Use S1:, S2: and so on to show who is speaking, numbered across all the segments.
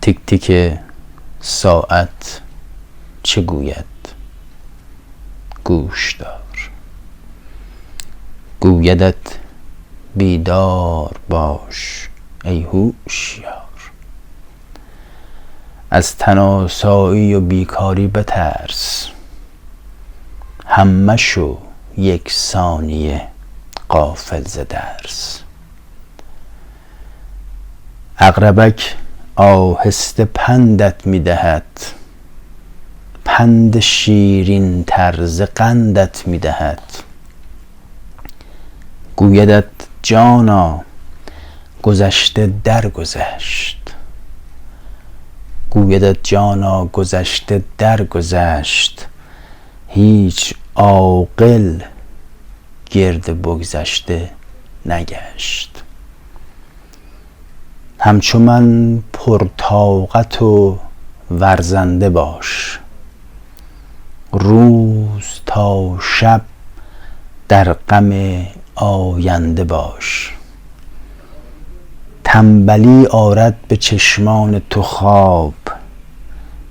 S1: تیک تیک ساعت چه گوید؟ گوش دار. گویدت بیدار باش ای هوشیار. از تناسایی و بیکاری بترس، همه شو یک ثانیه غافل ز درس. عقربک آهسته پندت می دهد، پند شیرین تر ز قندت می دهد. گویدت جانا گذشته درگذشت، گویدت جانا گذشته درگذشت. هیچ عاقل گرد بگذشته نگشت. همچو من پرطاقت و ورزنده باش، روز تا شب در غم آینده باش. تنبلی آرد به چشمان تو خواب،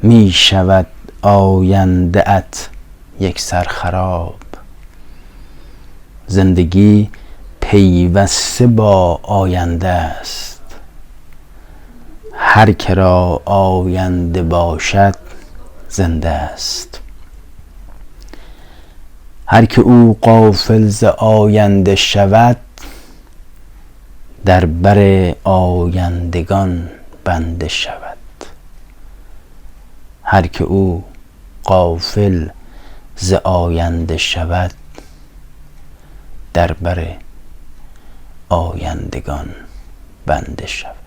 S1: می شود آینده ات یک سر خراب. زندگی پیوسته با آینده است، هر که را آینده باشد زنده است. هر که او غافل ز آینده شود، در بر آیندگان بنده شود. هر که او غافل ز آینده شود، در بر آیندگان بنده شود.